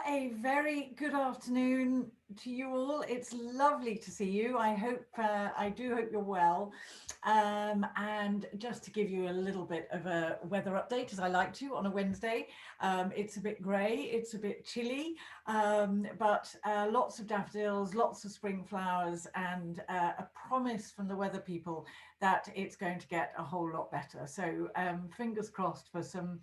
A very good afternoon to you all. It's lovely to see you. I do hope you're well. And just to give you a little bit of a weather update, as I like to on a Wednesday, it's a bit grey, it's a bit chilly, but lots of daffodils, lots of spring flowers, and a promise from the weather people that it's going to get a whole lot better. So fingers crossed for some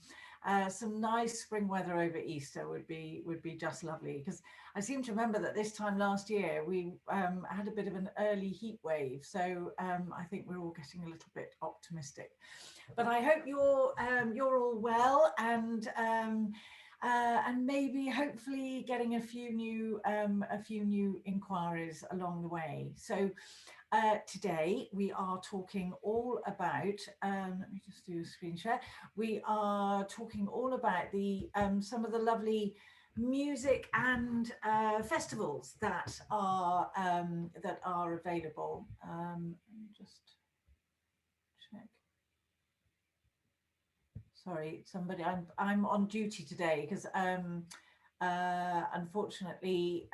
nice spring weather over Easter would be just lovely, because I seem to remember that this time last year we had a bit of an early heat wave, so I think we're all getting a little bit optimistic. But I hope you're all well, and maybe hopefully getting a few new inquiries along the way. So today we are talking all about, let me just do a screen share. We are talking all about the some of the lovely music and festivals that are available. Let me just check. Sorry, somebody. I'm on duty today because unfortunately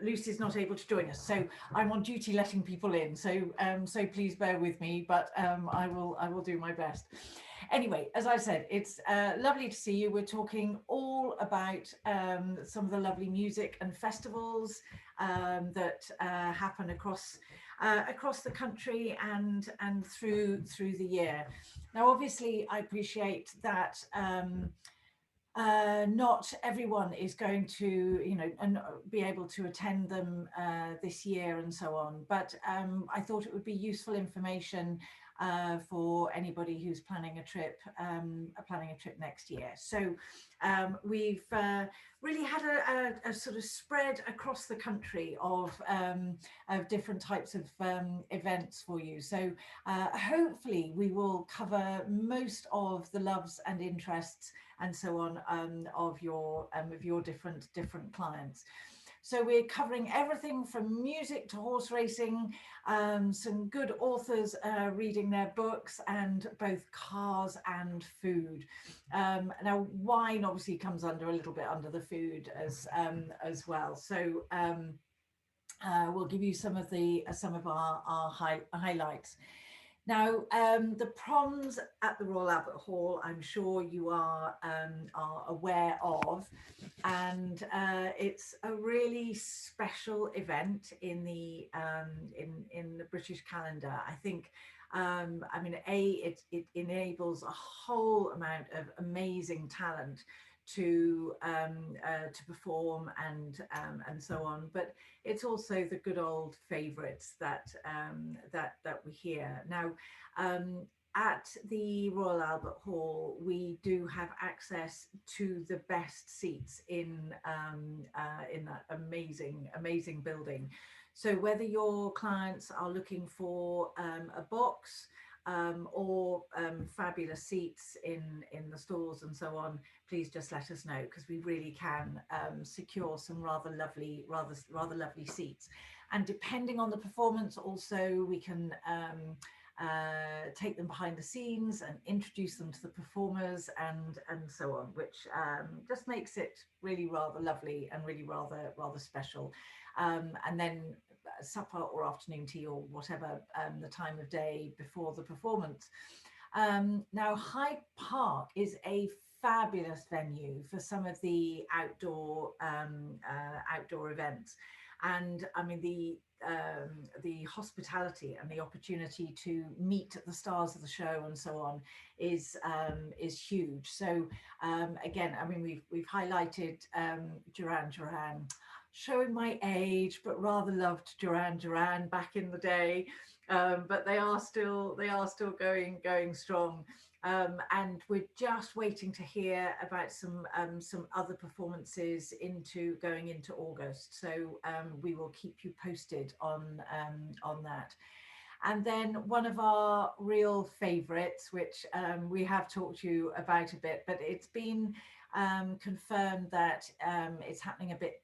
Lucy's not able to join us, so I'm on duty letting people in. So please bear with me, but I will do my best. Anyway, as I said, it's lovely to see you. We're talking all about some of the lovely music and festivals that happen across the country and through the year. Now, obviously, I appreciate that not everyone is going to, be able to attend them this year and so on. But I thought it would be useful information for anybody who's planning a trip next year. So we've really had a sort of spread across the country of different types of events for you. So hopefully we will cover most of the loves and interests and so on of your different clients. So we're covering everything from music to horse racing, some good authors reading their books, and both cars and food. Now, wine obviously comes under a little bit under the food as well. So we'll give you some of our highlights. Now, the proms at the Royal Albert Hall, I'm sure you are aware of, and it's a really special event in the British calendar. I think, I mean, it enables a whole amount of amazing talent to perform and so on, but it's also the good old favorites that we hear now. At the Royal Albert Hall, we do have access to the best seats in that amazing building. So whether your clients are looking for a box or fabulous seats in the stalls and so on, please just let us know, because we really can secure some rather lovely seats. And depending on the performance, also we can take them behind the scenes and introduce them to the performers and so on, which just makes it really rather lovely and really rather special. And then supper or afternoon tea or whatever the time of day before the performance. Now, Hyde Park is a fabulous venue for some of the outdoor events, and I mean the hospitality and the opportunity to meet the stars of the show and so on is huge. So again, I mean, we've highlighted Duran Duran, showing my age, but rather loved Duran Duran back in the day, but they are still going strong. And we're just waiting to hear about some other performances going into August. So we will keep you posted on that. And then one of our real favourites, which we have talked to you about a bit, but it's been confirmed that it's happening a bit.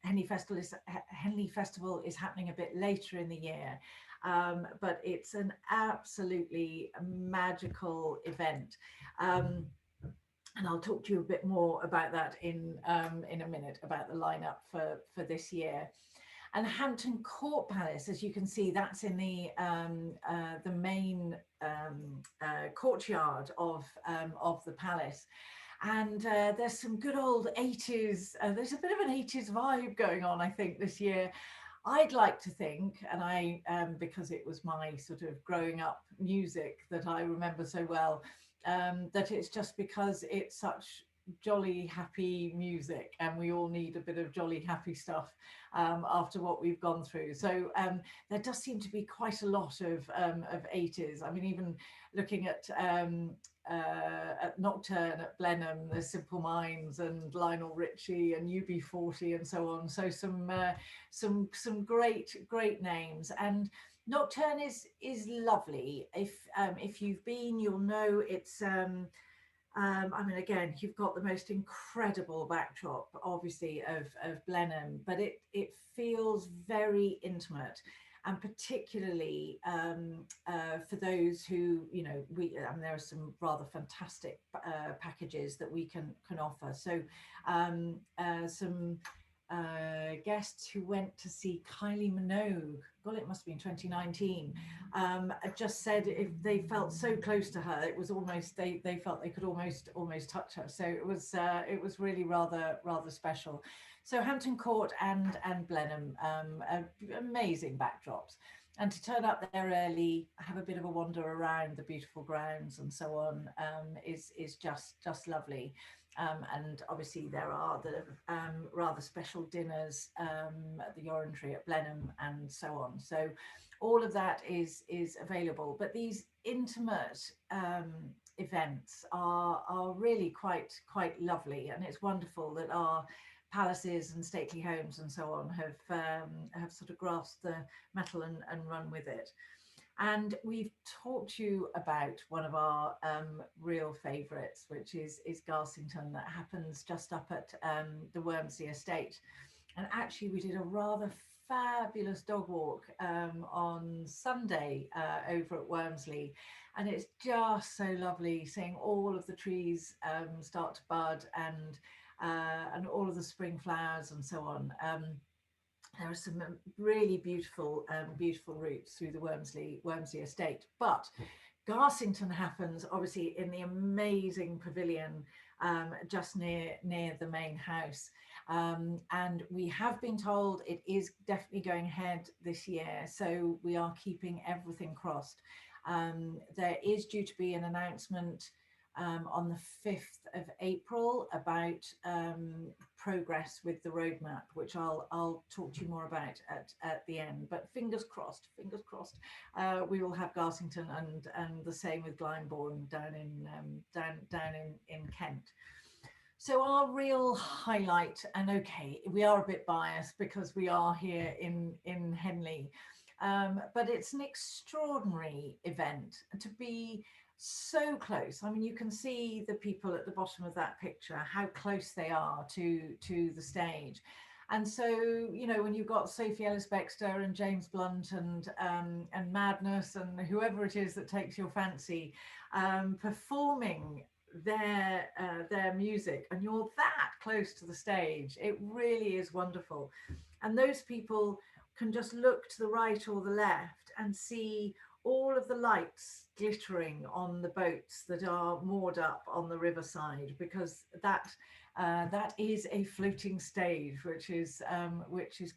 Henley Festival is happening a bit later in the year. But it's an absolutely magical event. And I'll talk to you a bit more about that in a minute, about the lineup for this year. And Hampton Court Palace, as you can see, that's in the main courtyard of the palace. And there's some good old 80s, there's a bit of an 80s vibe going on, I think, this year. I'd like to think, and because it was my sort of growing up music that I remember so well, that it's just because it's such jolly, happy music, and we all need a bit of jolly, happy stuff after what we've gone through. So there does seem to be quite a lot of 80s. I mean, even looking at Nocturne at Blenheim, there's Simple Minds and Lionel Richie and UB40 and so on. So some great names. And Nocturne is lovely. If you've been, you'll know it's. I mean, again, you've got the most incredible backdrop, obviously, of Blenheim, but it feels very intimate, and particularly for those who, you know, there are some rather fantastic packages that we can offer. So some guests who went to see Kylie Minogue, God, it must have been 2019, just said if they felt so close to her, it was almost they felt they could almost touch her. So it was really rather special. So Hampton Court and Blenheim, amazing backdrops. And to turn up there early, have a bit of a wander around the beautiful grounds and so on, is just lovely. And obviously there are the rather special dinners at the Orangery at Blenheim and so on. So all of that is available. But these intimate events are really quite lovely, and it's wonderful that our palaces and stately homes and so on have sort of grasped the metal and run with it. And we've talked to you about one of our real favourites, which is Garsington, that happens just up at the Wormsley estate. And actually, we did a rather fabulous dog walk on Sunday over at Wormsley. And it's just so lovely seeing all of the trees start to bud, and all of the spring flowers and so on. There are some really beautiful routes through the Wormsley estate. But Garsington happens obviously in the amazing pavilion just near the main house. And we have been told it is definitely going ahead this year. So we are keeping everything crossed. There is due to be an announcement on the 5th of April about progress with the roadmap, which I'll talk to you more about at the end. But fingers crossed, we will have Garsington and the same with Glyndebourne down in Kent. So our real highlight, and okay, we are a bit biased because we are here in Henley, but it's an extraordinary event to be so close. I mean, you can see the people at the bottom of that picture, how close they are to the stage. And so, you know, when you've got Sophie Ellis-Bextor and James Blunt and Madness and whoever it is that takes your fancy, performing their music, and you're that close to the stage, it really is wonderful. And those people can just look to the right or the left and see all of the lights glittering on the boats that are moored up on the riverside, because that is a floating stage, which is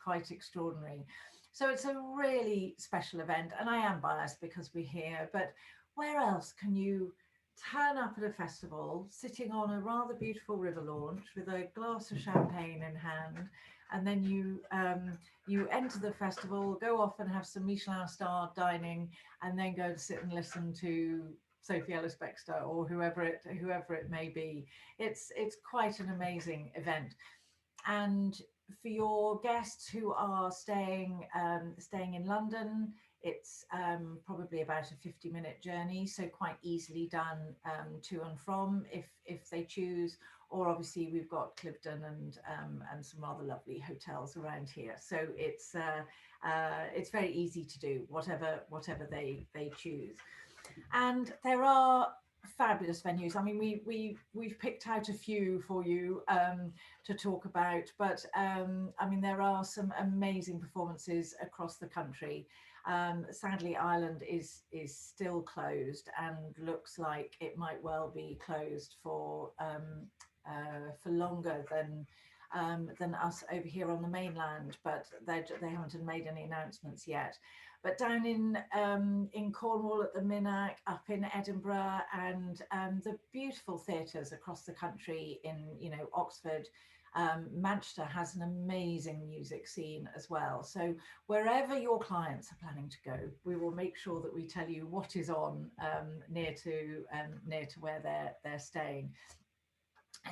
quite extraordinary. So it's a really special event, and I am biased because we're here, but where else can you turn up at a festival sitting on a rather beautiful river launch with a glass of champagne in hand, and then you enter the festival, go off and have some Michelin star dining, and then go to sit and listen to Sophie Ellis-Bextor or whoever it may be. It's quite an amazing event. And for your guests who are staying in London, it's probably about a 50-minute journey, so quite easily done to and from if they choose. Or obviously we've got Cliveden and some rather lovely hotels around here. So it's very easy to do whatever they choose. And there are Fabulous venues. I mean, we've picked out a few for you to talk about, but I mean, there are some amazing performances across the country. Sadly, Ireland is still closed and looks like it might well be closed for longer than us over here on the mainland, but they haven't made any announcements yet. But down in Cornwall at the Minack, up in Edinburgh, and the beautiful theatres across the country in, you know, Oxford, Manchester has an amazing music scene as well. So wherever your clients are planning to go, we will make sure that we tell you what is on near to where they're staying.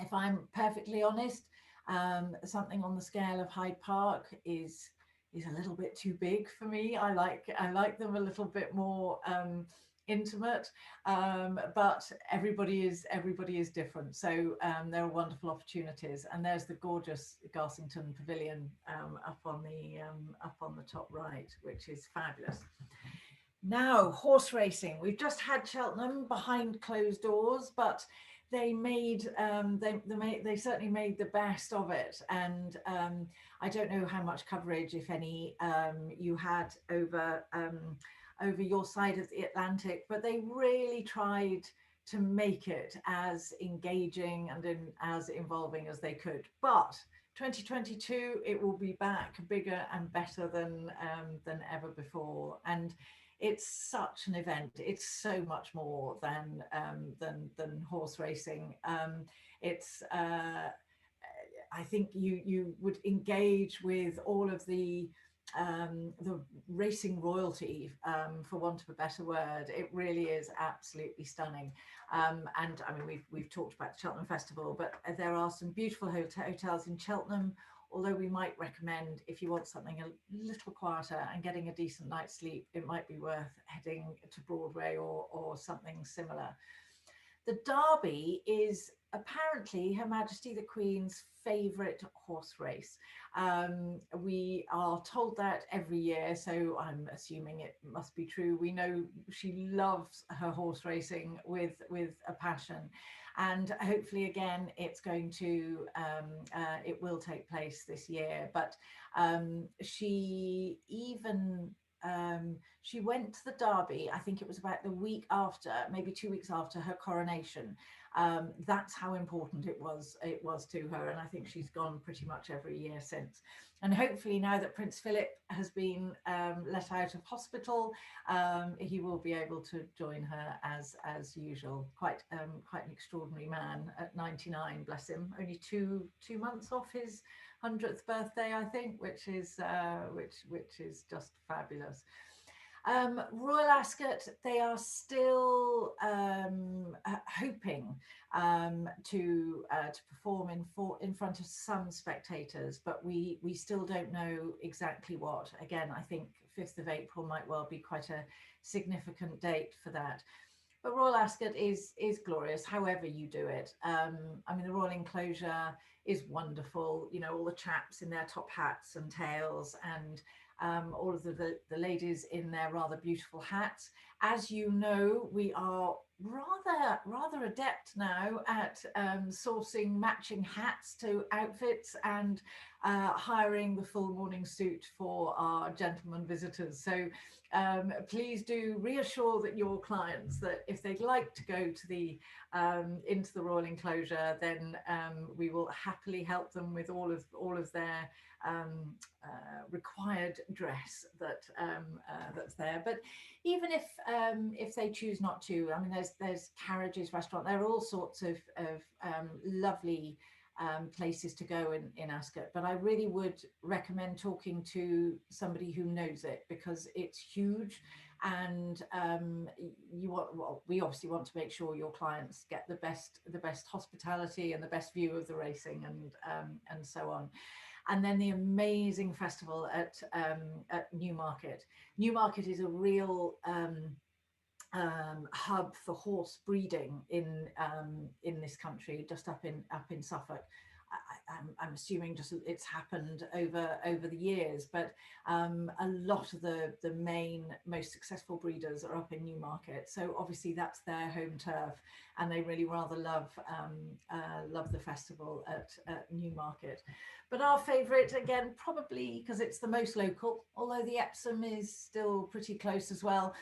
If I'm perfectly honest, something on the scale of Hyde Park is a little bit too big for me. I like them a little bit more intimate, but everybody is different. So there are wonderful opportunities, and there's the gorgeous Garsington Pavilion up on the top right, which is fabulous. Now, horse racing. We've just had Cheltenham behind closed doors, but they certainly made the best of it. And I don't know how much coverage, if any, you had over your side of the Atlantic, but they really tried to make it as engaging and as involving as they could. But 2022, it will be back bigger and better than ever before. And it's such an event. It's so much more than horse racing. It's I think you would engage with all of the racing royalty, for want of a better word. It really is absolutely stunning. And I mean, we've talked about the Cheltenham Festival, but there are some beautiful hotels in Cheltenham. Although we might recommend, if you want something a little quieter and getting a decent night's sleep, it might be worth heading to Broadway or something similar. The Derby is apparently Her Majesty the Queen's favourite horse race. We are told that every year, so I'm assuming it must be true. We know she loves her horse racing with a passion, and hopefully again it's going to it will take place this year. But she even she went to the Derby, I think it was about the week after, maybe 2 weeks after her coronation. That's how important it was to her, and I think she's gone pretty much every year since. And hopefully now that Prince Philip has been let out of hospital, he will be able to join her as usual. Quite an extraordinary man at 99, bless him. Only two months off his 100th birthday, I think, which is just fabulous. Royal Ascot, they are still hoping to perform in front of some spectators, but we still don't know exactly what. Again, I think 5th of April might well be quite a significant date for that. But Royal Ascot is glorious, however you do it. I mean, the Royal Enclosure is wonderful. You know, all the chaps in their top hats and tails, and all of the ladies in their rather beautiful hats. As you know, we are rather adept now at sourcing matching hats to outfits and hiring the full morning suit for our gentlemen visitors. So please do reassure that your clients that if they'd like to go to the into the Royal Enclosure, then we will happily help them with all of their required dress that's there. But even if they choose not to, I mean, there's carriages, restaurant, there are all sorts of lovely places to go in Ascot. But I really would recommend talking to somebody who knows it, because it's huge, and we obviously want to make sure your clients get the best hospitality and the best view of the racing, and so on. And then the amazing festival at Newmarket. Newmarket is a real hub for horse breeding in this country, just up in Suffolk. I'm assuming just it's happened over the years, but a lot of the main most successful breeders are up in Newmarket, so obviously that's their home turf, and they really rather love the festival at Newmarket. But our favourite, again, probably because it's the most local, although the Epsom is still pretty close as well,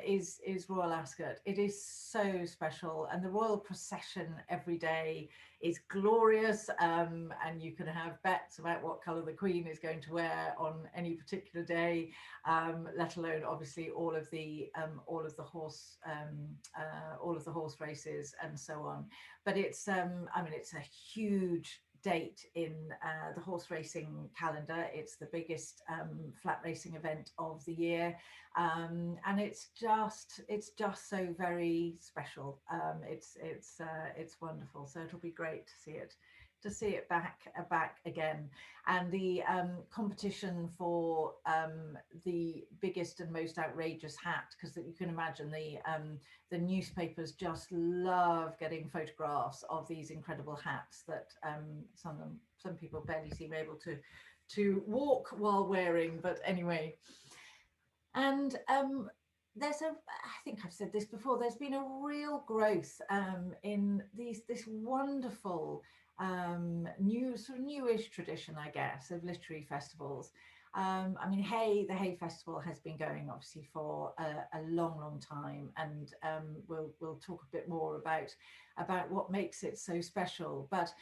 is Royal Ascot. It is so special, and the royal procession every day is glorious, and you can have bets about what colour the Queen is going to wear on any particular day, let alone obviously all of the horse races and so on. But it's I mean, it's a huge date in the horse racing calendar. It's the biggest flat racing event of the year, and it's just so very special. It's wonderful. So it'll be great to see it back again. And the competition for the biggest and most outrageous hat, because you can imagine the newspapers just love getting photographs of these incredible hats that some people barely seem able to walk while wearing. But anyway, and I think I've said this before, there's been a real growth in this wonderful newish tradition, I guess, of literary festivals. I mean, the Hay Festival has been going obviously for a long time, and we'll talk a bit more about what makes it so special. But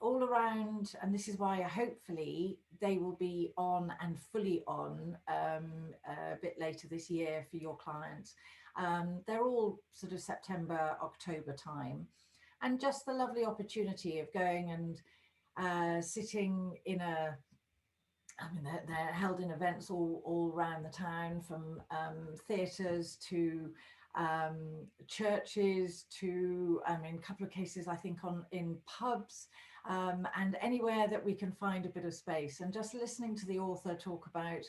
all around, and this is why hopefully they will be on and fully on a bit later this year for your clients. They're all sort of September, October time, and just the lovely opportunity of going and sitting in I mean, they're held in events all around the town, from theatres to churches to, in a couple of cases, I think in pubs, and anywhere that we can find a bit of space. And just listening to the author talk about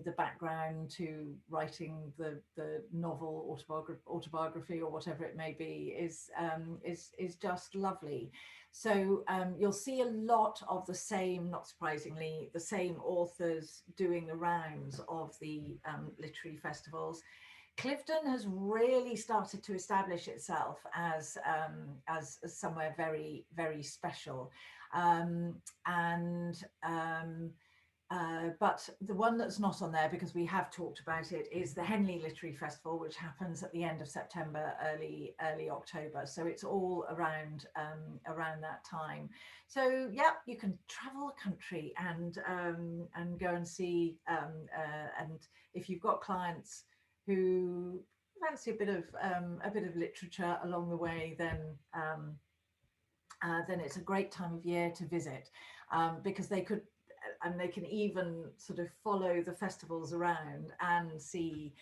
the background to writing the novel, autobiography, or whatever it may be, is just lovely. So you'll see a lot of the same, not surprisingly, the same authors doing the rounds of the literary festivals. Clifton has really started to establish itself as somewhere very, very special, but the one that's not on there, because we have talked about it, is the Henley Literary Festival, which happens at the end of September, early October. So it's all around that time. So yeah, you can travel the country and go and see. And if you've got clients who fancy a bit of literature along the way, then it's a great time of year to visit, because they can even sort of follow the festivals around and see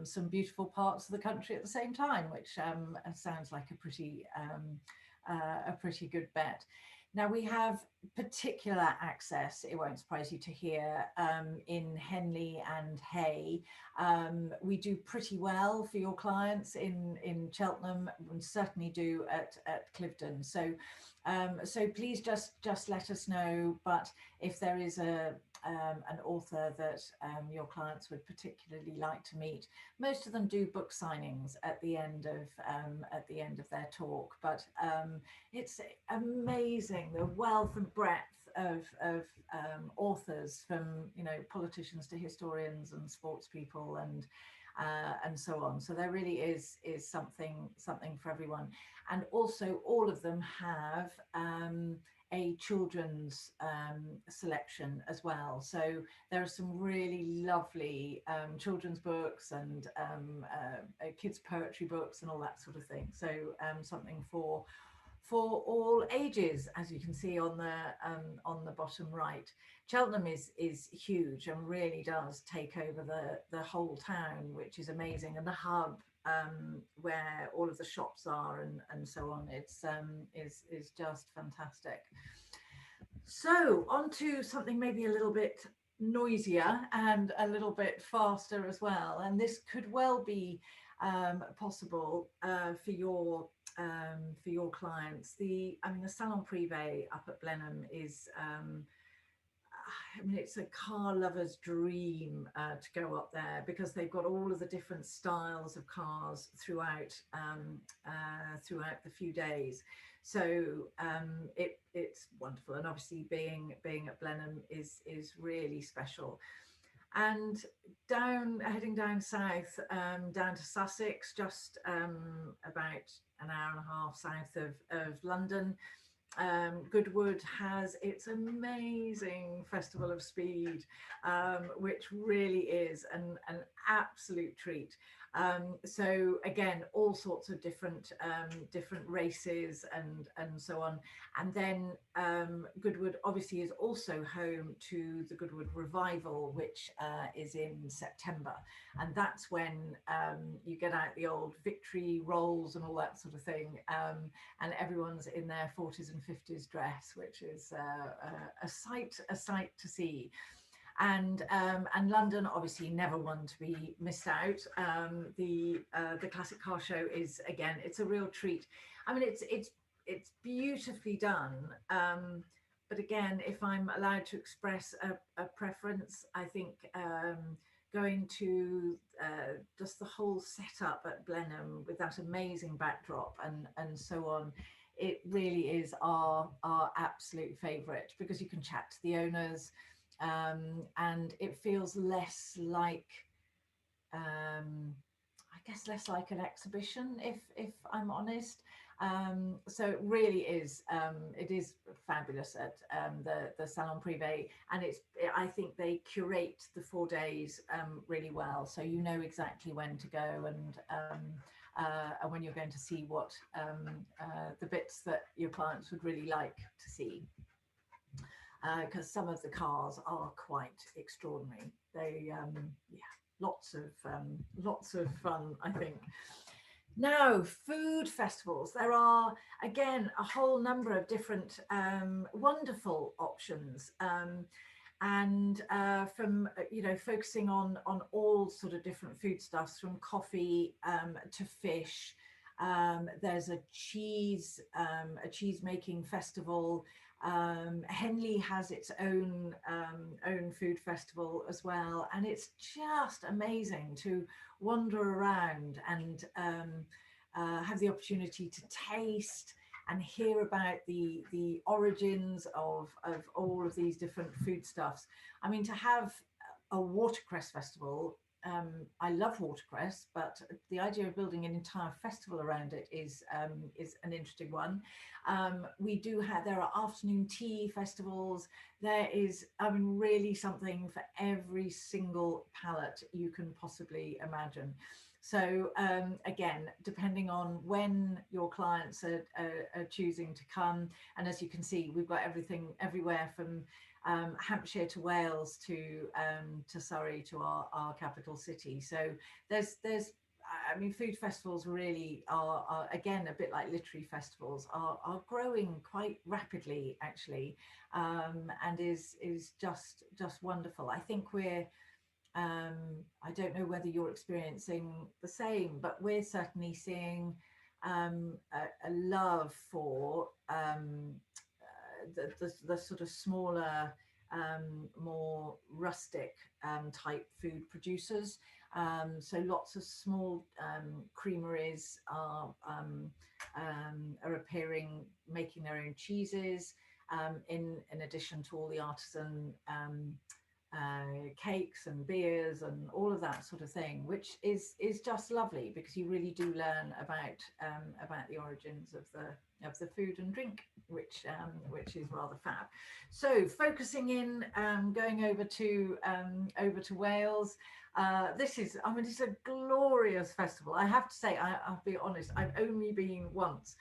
some beautiful parts of the country at the same time, which sounds like a pretty good bet. Now, we have particular access, it won't surprise you to hear, in Henley and Hay. We do pretty well for your clients in Cheltenham, and certainly do at Clifton. So please just let us know. But if there is an author that your clients would particularly like to meet, most of them do book signings at the end of their talk. But it's amazing the wealth and breadth of authors, from politicians to historians and sports people and so on. So there really is something for everyone. And also all of them have a children's selection as well. So there are some really lovely children's books and kids' poetry books and all that sort of thing. So something for all ages, as you can see on the bottom right. Cheltenham is huge and really does take over the whole town, which is amazing, and the hub where all of the shops are and so on. It's is just fantastic. So on to something maybe a little bit noisier and a little bit faster as well, and this could well be possible for your for your clients. I mean, the Salon Privé up at Blenheim is, I mean, it's a car lover's dream to go up there, because they've got all of the different styles of cars throughout the few days. So it's wonderful, and obviously being at Blenheim is really special. And heading down south, down to Sussex, just about an hour and a half south of London. Goodwood has its amazing Festival of Speed, which really is an absolute treat. So again, all sorts of different races and so on. And then Goodwood obviously is also home to the Goodwood Revival, which is in September, and that's when you get out the old victory rolls and all that sort of thing, and everyone's in their 40s and 50s dress, which is a sight to see. And London, obviously never one to be missed out. The Classic Car Show is, again, it's a real treat. I mean, it's beautifully done. But again, if I'm allowed to express a preference, I think going to just the whole setup at Blenheim with that amazing backdrop and so on, it really is our absolute favourite, because you can chat to the owners. And it feels less like, I guess, less like an exhibition, if I'm honest. So it really is, it is fabulous at the Salon Privé, and I think they curate the 4 days really well, so you know exactly when to go, and when you're going to see what the bits that your clients would really like to see. Because some of the cars are quite extraordinary. They, yeah, lots of fun, I think. Now, food festivals. There are, again, a whole number of different wonderful options. And from, focusing on all sort of different foodstuffs, from coffee to fish. There's a cheese making festival. Henley has its own food festival as well, and it's just amazing to wander around and have the opportunity to taste and hear about the origins of all of these different foodstuffs. I mean, to have a watercress festival, I love watercress, but the idea of building an entire festival around it is an interesting one. There are afternoon tea festivals. There is, I mean, really something for every single palate you can possibly imagine. So again, depending on when your clients are choosing to come, and as you can see, we've got everything everywhere from Hampshire to Wales to Surrey to our capital city. So there's I mean, food festivals really are again, a bit like literary festivals, are growing quite rapidly actually, and is just wonderful. I think I don't know whether you're experiencing the same, but we're certainly seeing a love for the sort of smaller, more rustic type food producers. So lots of small creameries are appearing, making their own cheeses, in addition to all the artisan cakes and beers and all of that sort of thing, which is just lovely, because you really do learn about the origins of the food and drink, which is rather fab. So focusing in, going over to Wales. This is, I mean, it's a glorious festival. I have to say, I'll be honest, I've only been once,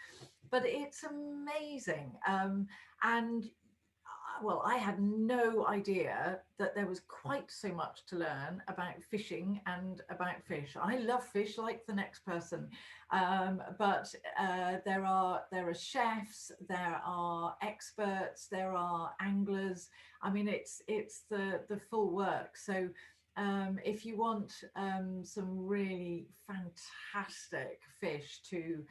but it's amazing. And well, I had no idea that there was quite so much to learn about fishing and about fish. I love fish like the next person, but there are chefs, there are experts, there are anglers. I mean, it's the full work. So if you want some really fantastic fish to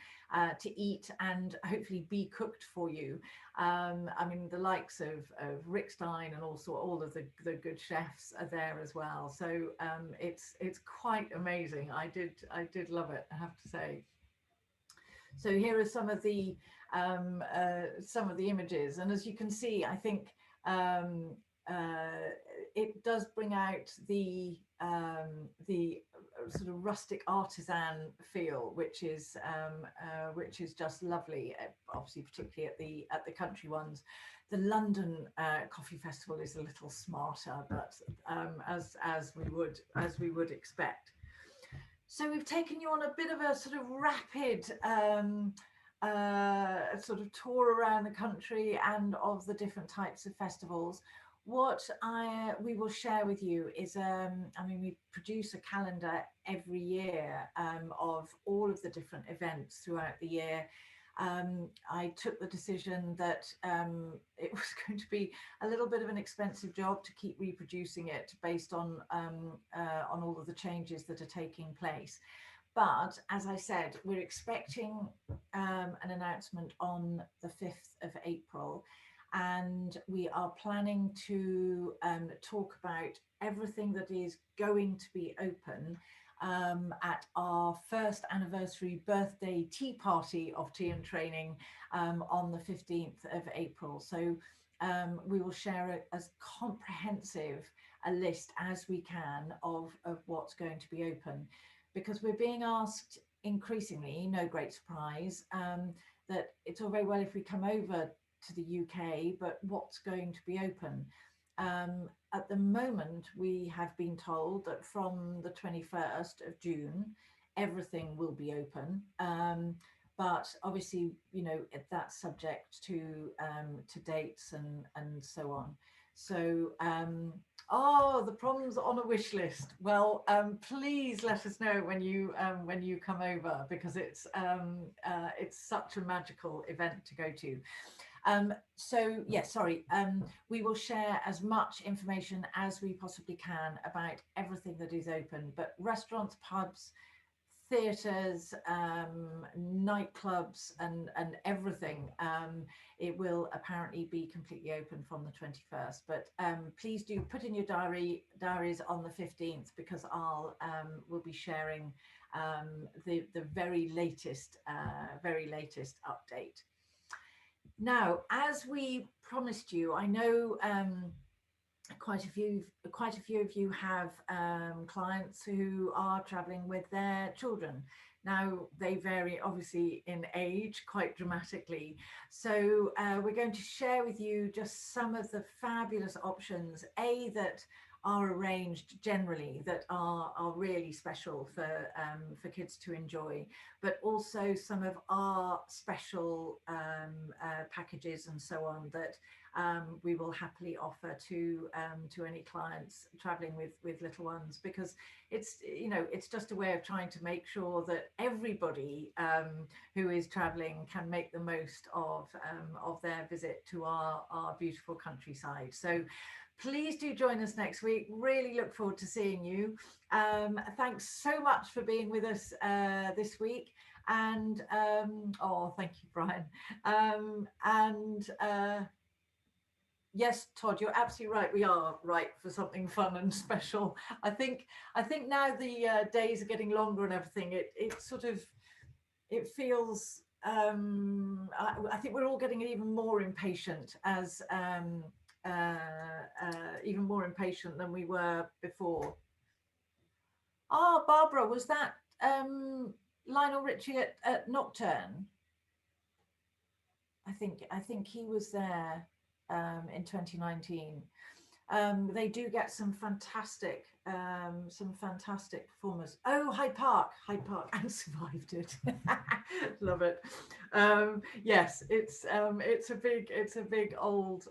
eat and hopefully be cooked for you, I mean, the likes of Rick Stein and also all of the good chefs are there as well. So it's quite amazing. I did love it, I have to say. So here are some of the images, and as you can see, I think um, uh, it does bring out the sort of rustic artisan feel, which is just lovely. Obviously, particularly at the country ones. The London Coffee Festival is a little smarter, but as we would expect. So we've taken you on a bit of a sort of rapid sort of tour around the country and of the different types of festivals. What we will share with you is, I mean, we produce a calendar every year of all of the different events throughout the year. I took the decision that it was going to be a little bit of an expensive job to keep reproducing it based on all of the changes that are taking place. But as I said, we're expecting an announcement on the 5th of April, and we are planning to talk about everything that is going to be open at our first anniversary birthday tea party of Tea and Training on the 15th of April. So we will share as comprehensive a list as we can of what's going to be open, because we're being asked increasingly, no great surprise, that it's all very well if we come over to the UK, but what's going to be open? At the moment, we have been told that from the 21st of June, everything will be open. But obviously, you know, that's subject to dates and so on. So, oh, the problems on a wish list. Well, please let us know when you come over, because it's such a magical event to go to. So yeah, sorry, we will share as much information as we possibly can about everything that is open, but restaurants, pubs, theatres, nightclubs, and everything, it will apparently be completely open from the 21st. But please do put in your diaries on the 15th, because we'll be sharing the very latest update. Now, as we promised you, I know quite a few of you have clients who are traveling with their children. Now, they vary obviously in age quite dramatically. So we're going to share with you just some of the fabulous options, that are arranged generally, that are really special for kids to enjoy, but also some of our special packages and so on that we will happily offer to any clients traveling with little ones, because it's, you know, it's just a way of trying to make sure that everybody who is traveling can make the most of their visit to our beautiful countryside. So please do join us next week. Really look forward to seeing you. Thanks so much for being with us this week. And oh, thank you, Brian. Yes, Todd, you're absolutely right. We are right for something fun and special. I think now the days are getting longer and everything. It sort of, it feels. I think we're all getting even more impatient even more impatient than we were before. Ah, Barbara, was that Lionel Richie at Nocturne? I think he was there in 2019. They do get some fantastic performers. Oh, Hyde Park, and survived it. Love it. Yes, it's a big old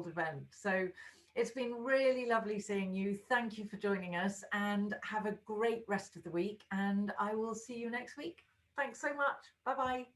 event. So it's been really lovely seeing you. Thank you for joining us, and have a great rest of the week. And I will see you next week. Thanks so much. Bye bye.